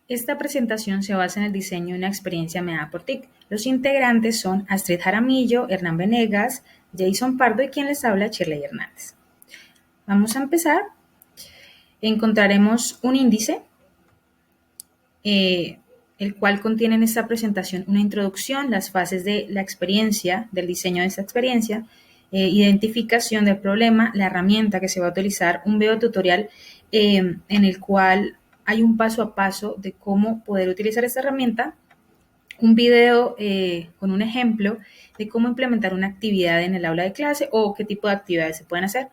Esta presentación se basa en el diseño de una experiencia mediada por TIC. Los integrantes son Astrid Jaramillo, Hernán Venegas, Jason Pardo y quien les habla, Shirley Hernández. Vamos a empezar. Encontraremos un índice, el cual contiene en esta presentación una introducción, las fases de la experiencia, del diseño de esta experiencia, identificación del problema, la herramienta que se va a utilizar, un video tutorial en el cual hay un paso a paso de cómo poder utilizar esta herramienta, un video con un ejemplo de cómo implementar una actividad en el aula de clase o qué tipo de actividades se pueden hacer,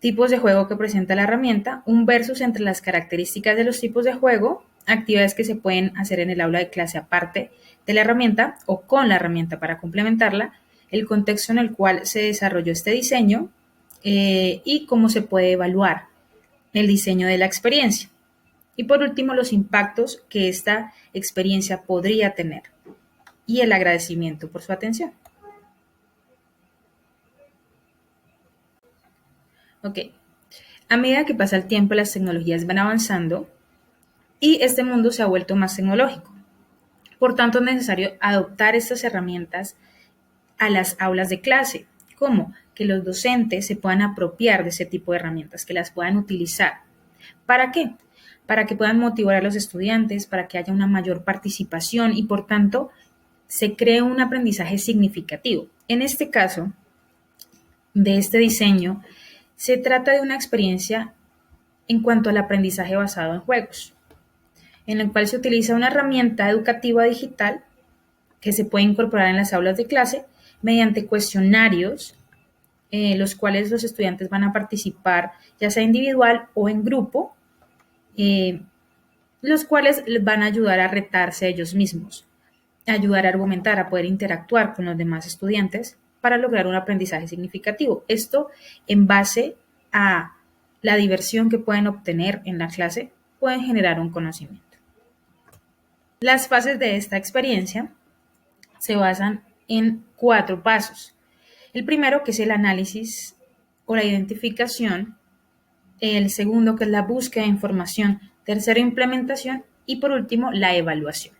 tipos de juego que presenta la herramienta, un versus entre las características de los tipos de juego, actividades que se pueden hacer en el aula de clase aparte de la herramienta o con la herramienta para complementarla, el contexto en el cual se desarrolló este diseño y cómo se puede evaluar el diseño de la experiencia. Y por último, los impactos que esta experiencia podría tener y el agradecimiento por su atención. Ok, a medida que pasa el tiempo, las tecnologías van avanzando y este mundo se ha vuelto más tecnológico. Por tanto, es necesario adoptar estas herramientas a las aulas de clase. ¿Cómo? Que los docentes se puedan apropiar de ese tipo de herramientas, que las puedan utilizar. ¿Para qué? Para que puedan motivar a los estudiantes, para que haya una mayor participación y, por tanto, se cree un aprendizaje significativo. En este caso, de este diseño, se trata de una experiencia en cuanto al aprendizaje basado en juegos, en el cual se utiliza una herramienta educativa digital que se puede incorporar en las aulas de clase mediante cuestionarios, los cuales los estudiantes van a participar, ya sea individual o en grupo, los cuales les van a ayudar a retarse a ellos mismos, a ayudar a argumentar, a poder interactuar con los demás estudiantes para lograr un aprendizaje significativo. Esto en base a la diversión que pueden obtener en la clase, pueden generar un conocimiento. Las fases de esta experiencia se basan en 4 pasos. El primero, que es el análisis o la identificación. El segundo, que es la búsqueda de información. Tercero, implementación. Y por último, la evaluación.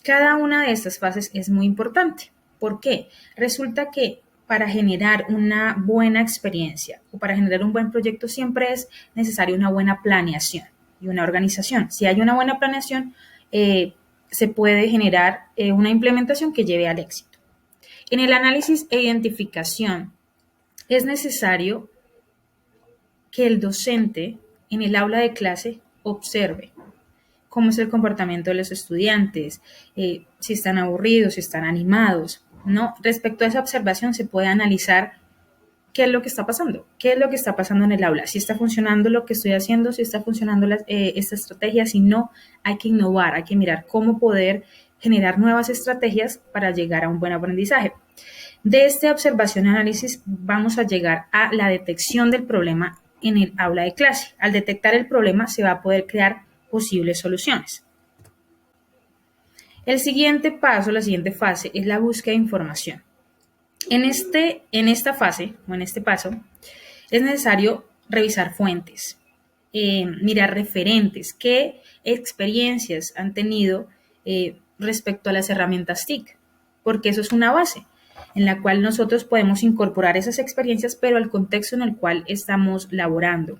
Cada una de estas fases es muy importante. ¿Por qué? Resulta que para generar una buena experiencia o para generar un buen proyecto siempre es necesaria una buena planeación y una organización. Si hay una buena planeación, se puede generar una implementación que lleve al éxito. En el análisis e identificación es necesario que el docente en el aula de clase observe cómo es el comportamiento de los estudiantes, si están aburridos, si están animados, ¿no? Respecto a esa observación se puede analizar qué es lo que está pasando, en el aula, si está funcionando lo que estoy haciendo, si está funcionando esta estrategia, si no, hay que innovar, hay que mirar cómo poder generar nuevas estrategias para llegar a un buen aprendizaje. De esta observación y análisis vamos a llegar a la detección del problema en el aula de clase. Al detectar el problema se va a poder crear posibles soluciones. El siguiente paso, la siguiente fase es la búsqueda de información. En esta fase o en este paso es necesario revisar fuentes, mirar referentes, qué experiencias han tenido respecto a las herramientas TIC, porque eso es una base en la cual nosotros podemos incorporar esas experiencias, pero al contexto en el cual estamos laborando.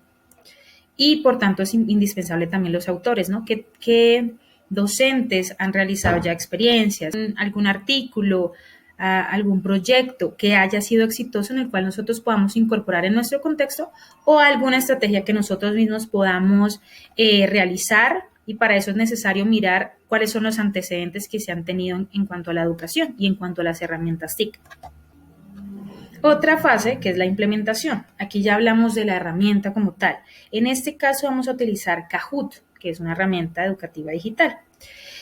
Y por tanto es indispensable también los autores, ¿no? ¿Qué docentes han realizado ya experiencias, algún artículo, algún proyecto que haya sido exitoso en el cual nosotros podamos incorporar en nuestro contexto o alguna estrategia que nosotros mismos podamos realizar? Y para eso es necesario mirar cuáles son los antecedentes que se han tenido en cuanto a la educación y en cuanto a las herramientas TIC. Otra fase, que es la implementación. Aquí ya hablamos de la herramienta como tal. En este caso vamos a utilizar Kahoot, que es una herramienta educativa digital.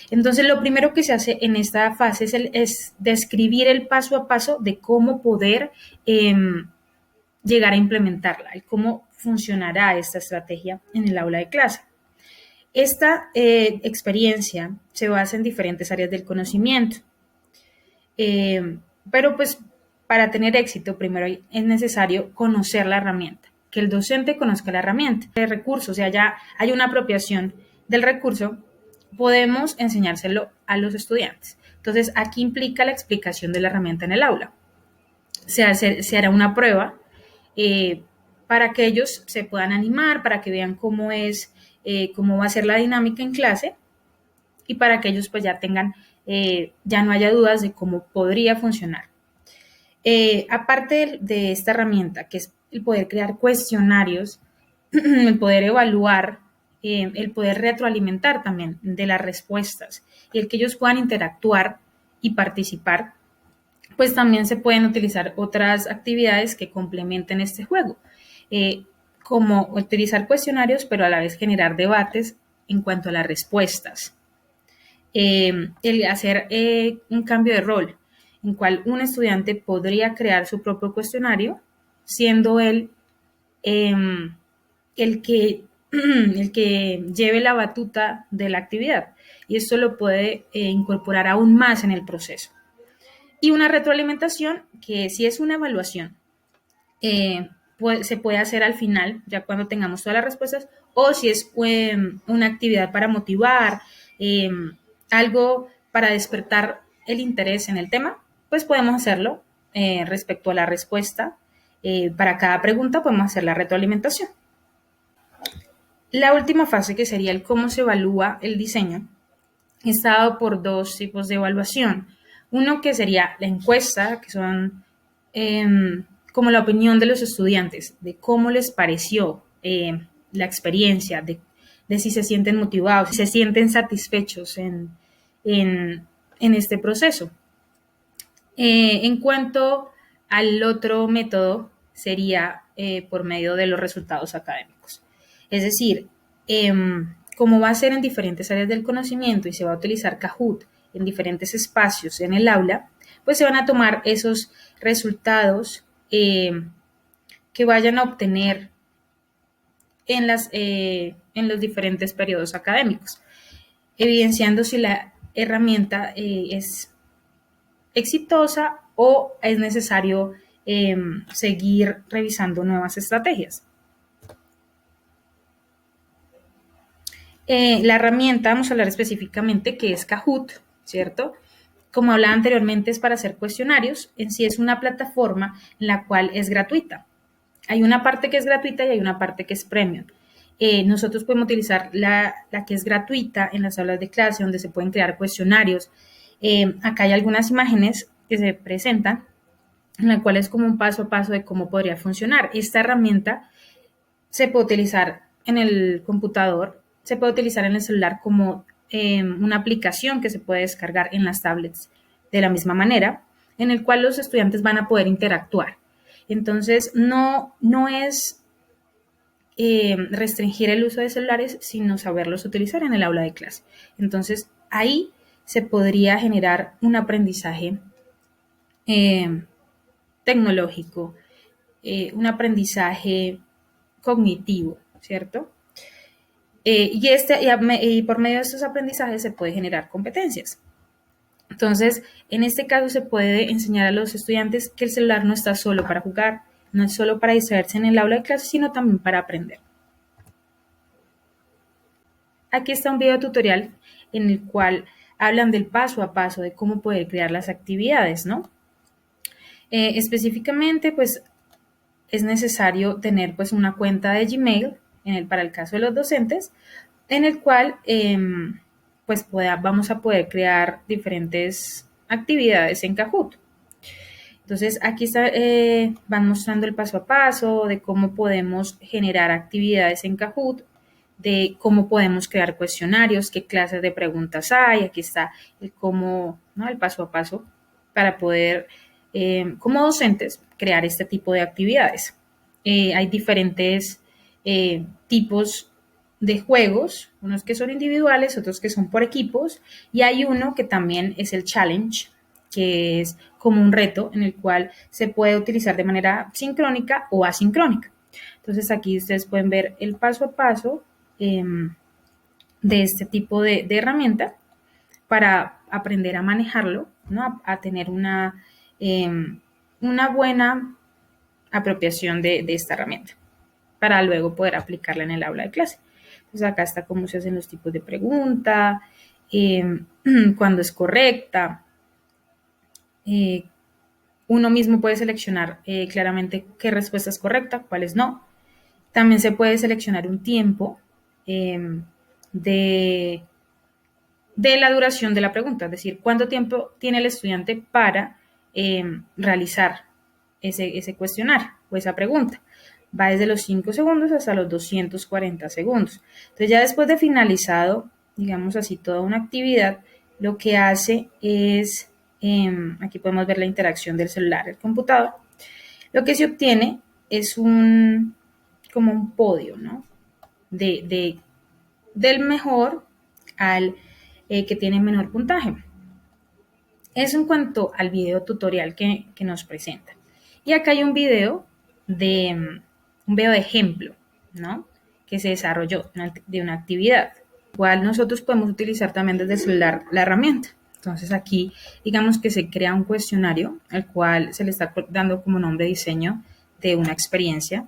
Entonces, lo primero que se hace en esta fase es describir el paso a paso de cómo poder llegar a implementarla y cómo funcionará esta estrategia en el aula de clase. Esta experiencia se basa en diferentes áreas del conocimiento, pero pues para tener éxito primero es necesario conocer la herramienta, que el docente conozca la herramienta, el recurso, o sea, ya hay una apropiación del recurso podemos enseñárselo a los estudiantes. Entonces, aquí implica la explicación de la herramienta en el aula. Se hará una prueba para que ellos se puedan animar, para que vean cómo va a ser la dinámica en clase y para que ellos pues ya tengan, ya no haya dudas de cómo podría funcionar. Aparte de esta herramienta, que es el poder crear cuestionarios, el poder evaluar, el poder retroalimentar también de las respuestas y el que ellos puedan interactuar y participar, pues también se pueden utilizar otras actividades que complementen este juego, como utilizar cuestionarios, pero a la vez generar debates en cuanto a las respuestas. El hacer un cambio de rol, en cual un estudiante podría crear su propio cuestionario, siendo él el que, el que lleve la batuta de la actividad. Y esto lo puede incorporar aún más en el proceso. Y una retroalimentación, que si es una evaluación, se puede hacer al final, ya cuando tengamos todas las respuestas, o si es una actividad para motivar, algo para despertar el interés en el tema, pues podemos hacerlo respecto a la respuesta. Para cada pregunta podemos hacer la retroalimentación. La última fase, que sería el cómo se evalúa el diseño, está dado por dos tipos de evaluación. Uno que sería la encuesta, que son como la opinión de los estudiantes, de cómo les pareció la experiencia, de si se sienten motivados, si se sienten satisfechos en este proceso. En cuanto al otro método, sería por medio de los resultados académicos. Es decir, como va a ser en diferentes áreas del conocimiento y se va a utilizar Kahoot en diferentes espacios en el aula, pues se van a tomar esos resultados que vayan a obtener en los diferentes periodos académicos, evidenciando si la herramienta es exitosa o es necesario seguir revisando nuevas estrategias. La herramienta, vamos a hablar específicamente qué es Kahoot, ¿cierto? Como hablaba anteriormente, es para hacer cuestionarios. En sí es una plataforma en la cual es gratuita. Hay una parte que es gratuita y hay una parte que es premium. Nosotros podemos utilizar la que es gratuita en las aulas de clase, donde se pueden crear cuestionarios. Acá hay algunas imágenes que se presentan, en la cual es como un paso a paso de cómo podría funcionar. Esta herramienta se puede utilizar en el computador, se puede utilizar en el celular como una aplicación que se puede descargar en las tablets de la misma manera, en el cual los estudiantes van a poder interactuar. Entonces, no es restringir el uso de celulares, sino saberlos utilizar en el aula de clase. Entonces, ahí se podría generar un aprendizaje tecnológico, un aprendizaje cognitivo, ¿cierto? Y por medio de estos aprendizajes se puede generar competencias. Entonces, en este caso se puede enseñar a los estudiantes que el celular no está solo para jugar, no es solo para distraerse en el aula de clase, sino también para aprender. Aquí está un video tutorial en el cual hablan del paso a paso de cómo poder crear las actividades, ¿no? Específicamente, pues, es necesario tener pues una cuenta de Gmail para el caso de los docentes, en el cual pues vamos a poder crear diferentes actividades en Kahoot. Entonces aquí van mostrando el paso a paso de cómo podemos generar actividades en Kahoot, de cómo podemos crear cuestionarios, qué clases de preguntas hay. Aquí está el cómo, ¿no? El paso a paso para poder, como docentes, crear este tipo de actividades. Hay diferentes tipos de juegos, unos que son individuales, otros que son por equipos, y hay uno que también es el challenge, que es como un reto en el cual se puede utilizar de manera sincrónica o asincrónica. Entonces aquí ustedes pueden ver el paso a paso de este tipo de herramienta para aprender a manejarlo, ¿no? A tener una buena apropiación de esta herramienta para luego poder aplicarla en el aula de clase. Pues acá está cómo se hacen los tipos de pregunta, cuándo es correcta. Uno mismo puede seleccionar claramente qué respuesta es correcta, cuáles no. También se puede seleccionar un tiempo de, de la duración de la pregunta, es decir, cuánto tiempo tiene el estudiante para realizar ese cuestionario o esa pregunta. Va desde los 5 segundos hasta los 240 segundos. Entonces ya después de finalizado, digamos así, toda una actividad, lo que hace es, aquí podemos ver la interacción del celular y el computador, lo que se obtiene es como un podio, ¿no? Del mejor al que tiene menor puntaje. Eso en cuanto al video tutorial que nos presenta. Y acá hay un video de ejemplo, ¿no? Que se desarrolló de una actividad, cual nosotros podemos utilizar también desde el celular la herramienta. Entonces aquí, digamos que se crea un cuestionario, al cual se le está dando como nombre diseño de una experiencia,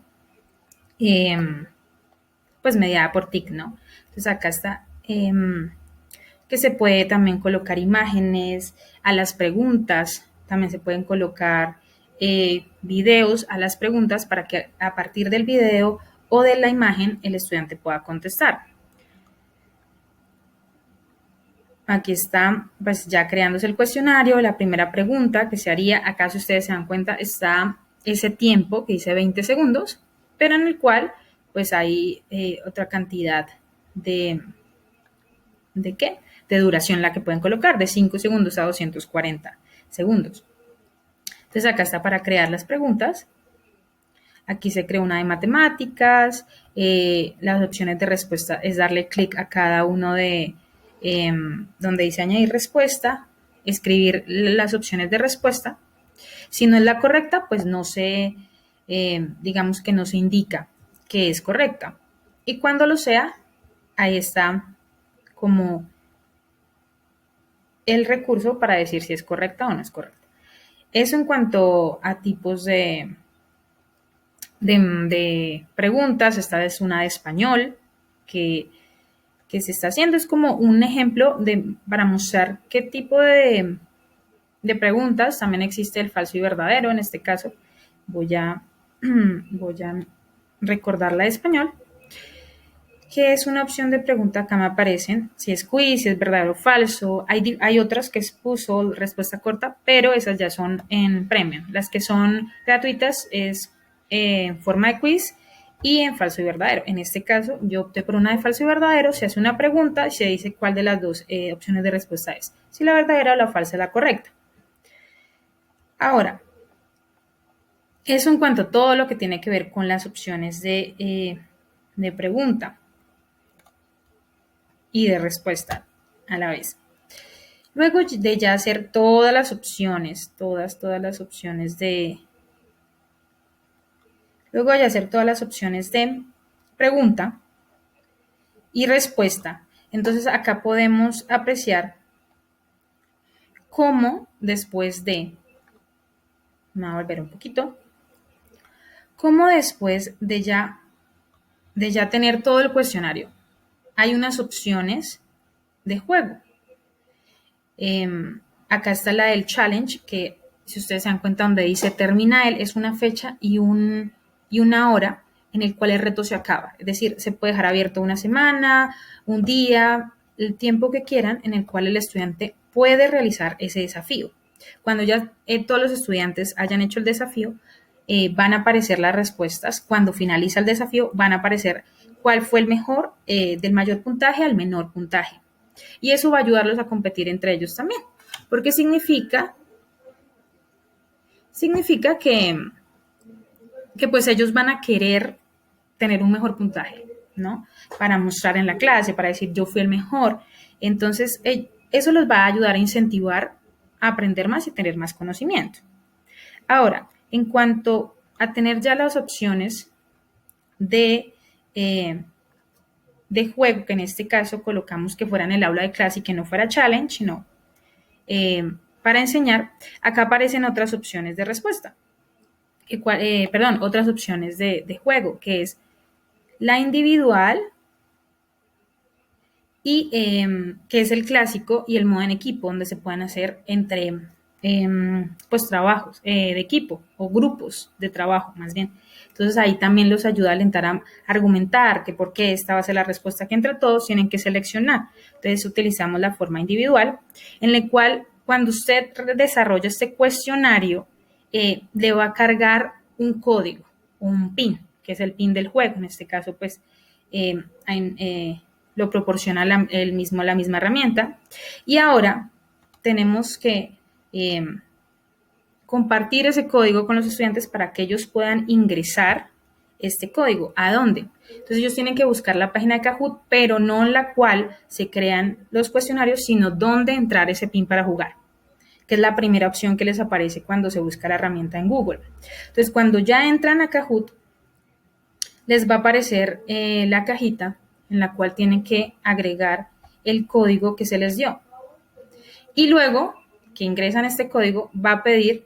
pues mediada por TIC, ¿no? Entonces acá está que se puede también colocar imágenes a las preguntas, también se pueden colocar videos a las preguntas para que a partir del video o de la imagen el estudiante pueda contestar. Aquí está pues ya creándose el cuestionario, la primera pregunta que se haría, acá si ustedes se dan cuenta está ese tiempo que dice 20 segundos, pero en el cual pues hay otra cantidad ¿de qué? De duración la que pueden colocar, de 5 segundos a 240 segundos. Entonces acá está para crear las preguntas. Aquí se crea una de matemáticas. Las opciones de respuesta es darle clic a cada uno de donde dice añadir respuesta, escribir las opciones de respuesta. Si no es la correcta, pues no se, digamos que no se indica que es correcta. Y cuando lo sea, ahí está como el recurso para decir si es correcta o no es correcta. Eso en cuanto a tipos de preguntas, esta es una de español que se está haciendo, es como un ejemplo para mostrar qué tipo de preguntas, también existe el falso y verdadero, en este caso voy a recordar la de español, que es una opción de pregunta, acá me aparecen, si es quiz, si es verdadero o falso, hay otras que es puzzle, respuesta corta, pero esas ya son en premium, las que son gratuitas es en forma de quiz y en falso y verdadero. En este caso yo opté por una de falso y verdadero, se hace una pregunta y se dice cuál de las dos opciones de respuesta es, si la verdadera o la falsa es la correcta. Ahora, eso en cuanto a todo lo que tiene que ver con las opciones de pregunta y de respuesta a la vez. Luego de ya hacer todas las opciones, todas las opciones luego de hacer todas las opciones de pregunta y respuesta, entonces acá podemos apreciar cómo después me voy a volver un poquito, cómo después de ya tener todo el cuestionario, hay unas opciones de juego. Acá está la del challenge, que si ustedes se dan cuenta donde dice termina él, es una fecha y una hora en el cual el reto se acaba. Es decir, se puede dejar abierto una semana, un día, el tiempo que quieran en el cual el estudiante puede realizar ese desafío. Cuando ya todos los estudiantes hayan hecho el desafío, van a aparecer las respuestas. Cuando finaliza el desafío, van a aparecer cuál fue el mejor, del mayor puntaje al menor puntaje. Y eso va a ayudarlos a competir entre ellos también, porque significa que pues ellos van a querer tener un mejor puntaje, ¿no? Para mostrar en la clase, para decir yo fui el mejor. Entonces, eso los va a ayudar a incentivar a aprender más y tener más conocimiento. Ahora, en cuanto a tener ya las opciones eh, de juego, que en este caso colocamos que fuera en el aula de clase y que no fuera challenge, sino para enseñar, acá aparecen otras opciones de respuesta, otras opciones de juego, que es la individual, y que es el clásico y el modo en equipo, donde se pueden hacer entre pues trabajos de equipo o grupos de trabajo más bien. Entonces ahí también los ayuda a alentar a argumentar que por qué esta va a ser la respuesta que entre todos tienen que seleccionar. Entonces utilizamos la forma individual, en la cual cuando usted desarrolla este cuestionario, le va a cargar un código, un PIN, que es el PIN del juego. En este caso, pues, eh, lo proporciona la misma herramienta. Y ahora tenemos que compartir ese código con los estudiantes para que ellos puedan ingresar este código. ¿A dónde? Entonces ellos tienen que buscar la página de Kahoot, pero no en la cual se crean los cuestionarios, sino dónde entrar ese PIN para jugar, que es la primera opción que les aparece cuando se busca la herramienta en Google. Entonces, cuando ya entran a Kahoot, les va a aparecer la cajita en la cual tienen que agregar el código que se les dio. Y luego que ingresan este código, va a pedir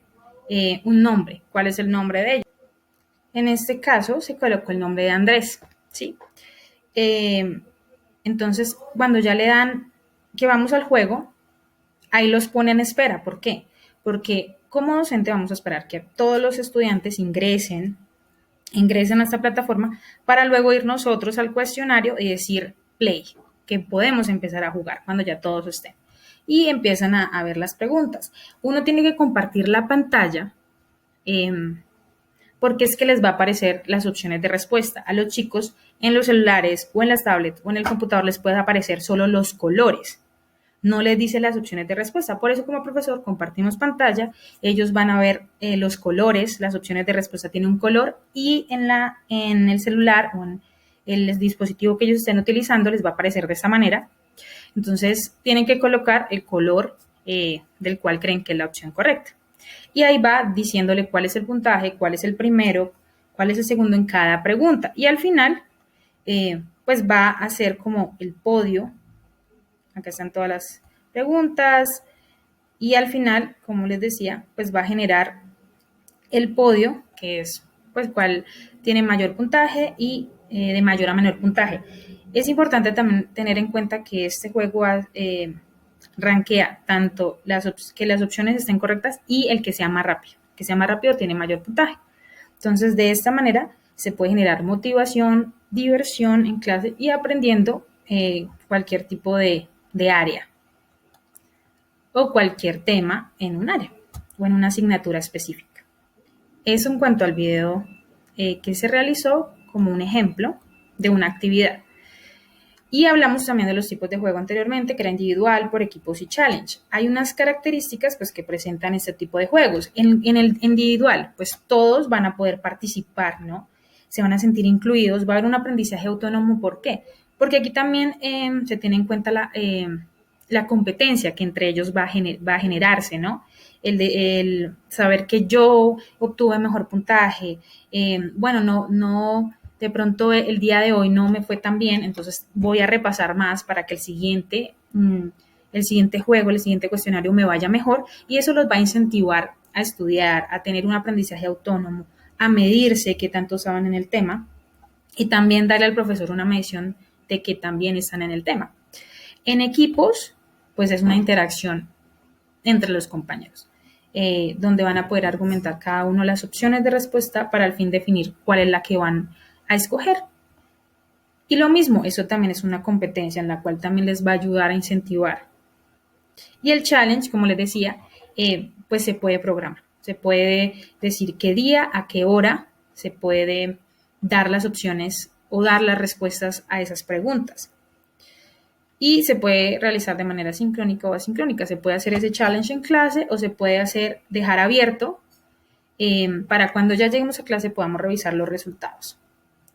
un nombre. ¿Cuál es el nombre de ellos? En este caso, se colocó el nombre de Andrés, ¿sí? Eh, entonces, cuando ya le dan que vamos al juego, ahí los pone en espera. ¿Por qué? Porque como docente vamos a esperar que todos los estudiantes ingresen a esta plataforma para luego ir nosotros al cuestionario y decir play, que podemos empezar a jugar cuando ya todos estén. Y empiezan a ver las preguntas. Uno tiene que compartir la pantalla eh, porque es que les va a aparecer las opciones de respuesta. A los chicos en los celulares o en las tablets o en el computador les puede aparecer solo los colores, no les dice las opciones de respuesta. Por eso como profesor compartimos pantalla, ellos van a ver los colores, las opciones de respuesta tienen un color y en el celular o en el dispositivo que ellos estén utilizando les va a aparecer de esa manera. Entonces tienen que colocar el color del cual creen que es la opción correcta. Y ahí va diciéndole cuál es el puntaje, cuál es el primero, cuál es el segundo en cada pregunta. Y al final, pues va a hacer como el podio. Acá están todas las preguntas y al final, como les decía, pues va a generar el podio, que es pues cuál tiene mayor puntaje y de mayor a menor puntaje. Es importante también tener en cuenta que este juego rankea tanto que las opciones estén correctas y el que sea más rápido. El que sea más rápido tiene mayor puntaje. Entonces, de esta manera se puede generar motivación, diversión en clase y aprendiendo cualquier tipo de área o cualquier tema en un área o en una asignatura específica. Eso en cuanto al video que se realizó como un ejemplo de una actividad. Y hablamos también de los tipos de juego anteriormente, que era individual, por equipos y challenge. Hay unas características pues, que presentan este tipo de juegos. En el individual, pues todos van a poder participar, ¿no? Se van a sentir incluidos, va a haber un aprendizaje autónomo. ¿Por qué? Porque aquí también se tiene en cuenta la competencia que entre ellos va a generarse, ¿no? El saber que yo obtuve mejor puntaje, bueno, no, de pronto el día de hoy no me fue tan bien, entonces voy a repasar más para que el siguiente juego, el siguiente cuestionario me vaya mejor y eso los va a incentivar a estudiar, a tener un aprendizaje autónomo, a medirse qué tanto saben en el tema y también darle al profesor una medición de que también están en el tema. En equipos, pues es una interacción entre los compañeros, donde van a poder argumentar cada uno las opciones de respuesta para al fin definir cuál es la que van a escoger. Y lo mismo, eso también es una competencia en la cual también les va a ayudar a incentivar. Y el challenge, como les decía, pues se puede programar. Se puede decir qué día, a qué hora, se puede dar las opciones o dar las respuestas a esas preguntas. Y se puede realizar de manera sincrónica o asincrónica. Se puede hacer ese challenge en clase o se puede dejar abierto para cuando ya lleguemos a clase podamos revisar los resultados.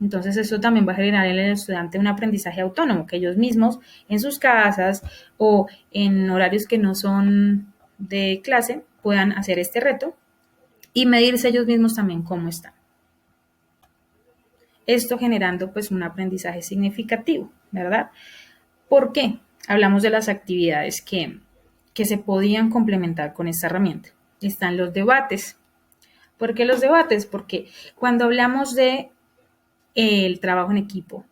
Entonces eso también va a generar en el estudiante un aprendizaje autónomo, que ellos mismos en sus casas o en horarios que no son de clase puedan hacer este reto y medirse ellos mismos también cómo están. Esto generando pues un aprendizaje significativo, ¿verdad? ¿Por qué? Hablamos de las actividades que se podían complementar con esta herramienta. Están los debates. ¿Por qué los debates? Porque cuando hablamos de el trabajo en equipo,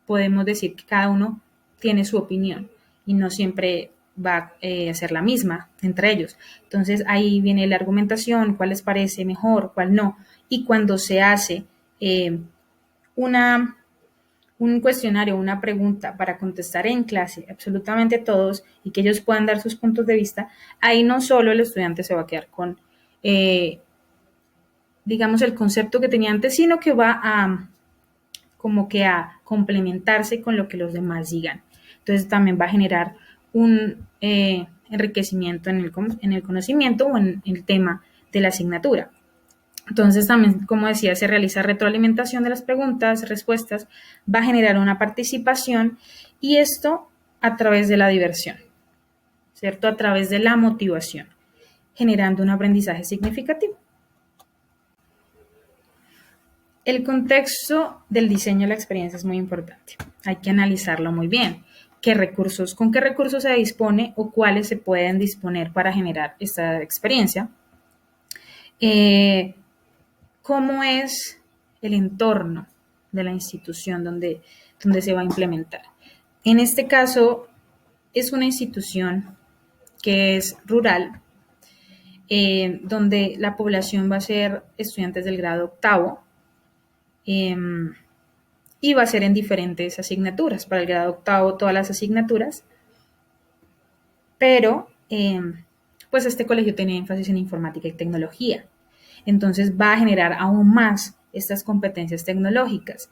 podemos decir que cada uno tiene su opinión y no siempre va a ser la misma entre ellos. Entonces ahí viene la argumentación, cuál les parece mejor, cuál no. Y cuando se hace una un cuestionario, una pregunta para contestar en clase absolutamente todos y que ellos puedan dar sus puntos de vista, ahí no solo el estudiante se va a quedar con, digamos, el concepto que tenía antes, sino que va a como que a complementarse con lo que los demás digan. Entonces también va a generar un enriquecimiento en el conocimiento o en el tema de la asignatura. Entonces también, como decía, se realiza retroalimentación de las preguntas, respuestas, va a generar una participación y esto a través de la diversión, ¿cierto? A través de la motivación, generando un aprendizaje significativo. El contexto del diseño de la experiencia es muy importante. Hay que analizarlo muy bien. ¿Con qué recursos se dispone o cuáles se pueden disponer para generar esta experiencia? ¿Cómo es el entorno de la institución donde se va a implementar? En este caso, es una institución que es rural, donde la población va a ser estudiantes del grado octavo, y va a ser en diferentes asignaturas. Para el grado octavo, todas las asignaturas, pero pues este colegio tiene énfasis en informática y tecnología. Entonces va a generar aún más estas competencias tecnológicas.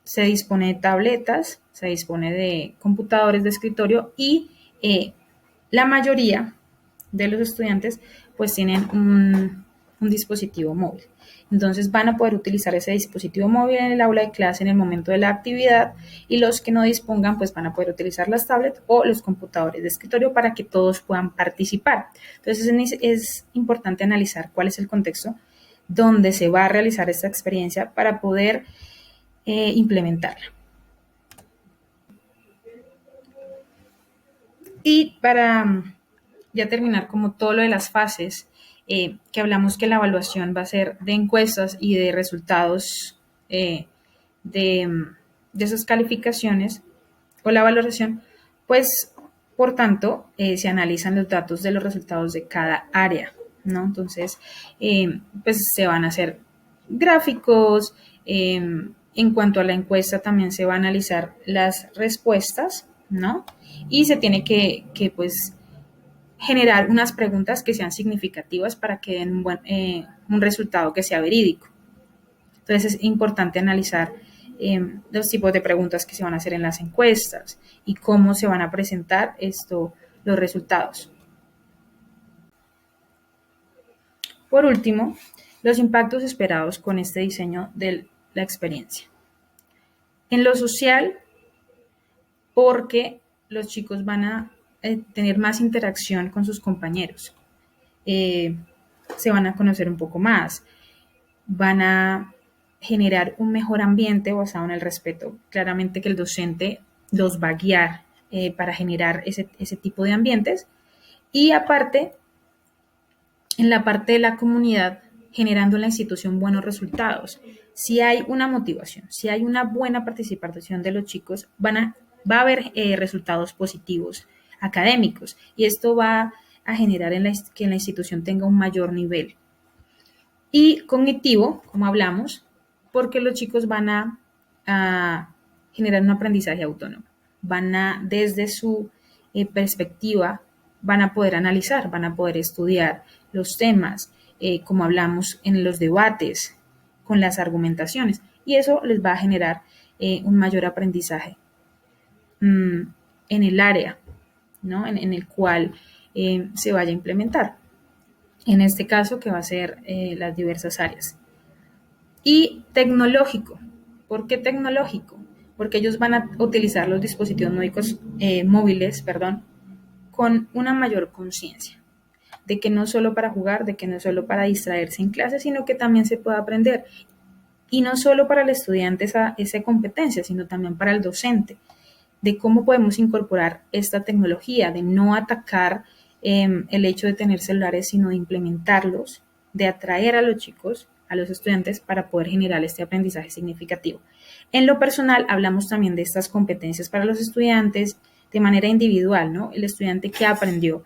Se dispone de tabletas, se dispone de computadores de escritorio y la mayoría de los estudiantes pues tienen un dispositivo móvil. Entonces van a poder utilizar ese dispositivo móvil en el aula de clase en el momento de la actividad y los que no dispongan pues van a poder utilizar las tablets o los computadores de escritorio para que todos puedan participar. Entonces es importante analizar cuál es el contexto donde se va a realizar esta experiencia para poder implementarla. Y para ya terminar como todo lo de las fases, que hablamos que la evaluación va a ser de encuestas y de resultados de esas calificaciones o la valoración, pues por tanto se analizan los datos de los resultados de cada área, ¿no? Entonces, pues se van a hacer gráficos, en cuanto a la encuesta también se va a analizar las respuestas, ¿no? Y se tiene que pues generar unas preguntas que sean significativas para que den un resultado que sea verídico. Entonces es importante analizar los tipos de preguntas que se van a hacer en las encuestas y cómo se van a presentar los resultados. Por último, los impactos esperados con este diseño de la experiencia. En lo social, porque los chicos van a tener más interacción con sus compañeros, se van a conocer un poco más, van a generar un mejor ambiente basado en el respeto. Claramente que el docente los va a guiar para generar ese tipo de ambientes. Y aparte, en la parte de la comunidad, generando en la institución buenos resultados. Si hay una motivación, si hay una buena participación de los chicos, va a haber resultados positivos académicos y esto va a generar que la institución tenga un mayor nivel. Y cognitivo, como hablamos, porque los chicos van a generar un aprendizaje autónomo. Desde su perspectiva, van a poder analizar, van a poder estudiar los temas, como hablamos en los debates, con las argumentaciones, y eso les va a generar un mayor aprendizaje en el área, ¿no? en el cual se vaya a implementar. En este caso, que va a ser las diversas áreas. Y tecnológico. ¿Por qué tecnológico? Porque ellos van a utilizar los dispositivos móviles, con una mayor conciencia de que no solo para jugar, de que no solo para distraerse en clase, sino que también se puede aprender. Y no solo para el estudiante esa competencia, sino también para el docente, de cómo podemos incorporar esta tecnología, de no atacar el hecho de tener celulares, sino de implementarlos, de atraer a los chicos, a los estudiantes, para poder generar este aprendizaje significativo. En lo personal, hablamos también de estas competencias para los estudiantes de manera individual, ¿no? El estudiante que aprendió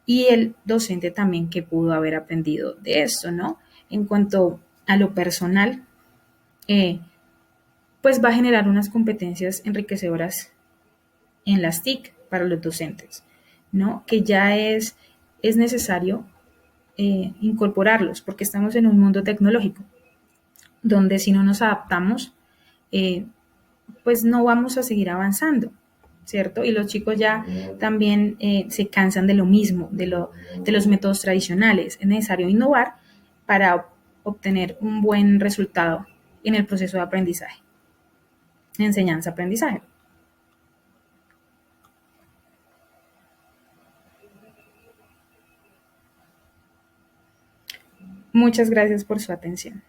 y el docente también que pudo haber aprendido de esto, ¿no? En cuanto a lo personal, eh, pues va a generar unas competencias enriquecedoras en las TIC para los docentes, ¿no? Que ya es necesario incorporarlos porque estamos en un mundo tecnológico donde si no nos adaptamos, eh, pues no vamos a seguir avanzando, ¿cierto? Y los chicos ya también se cansan de lo mismo, de los métodos tradicionales. Es necesario innovar para obtener un buen resultado en el proceso de aprendizaje, enseñanza-aprendizaje. Muchas gracias por su atención.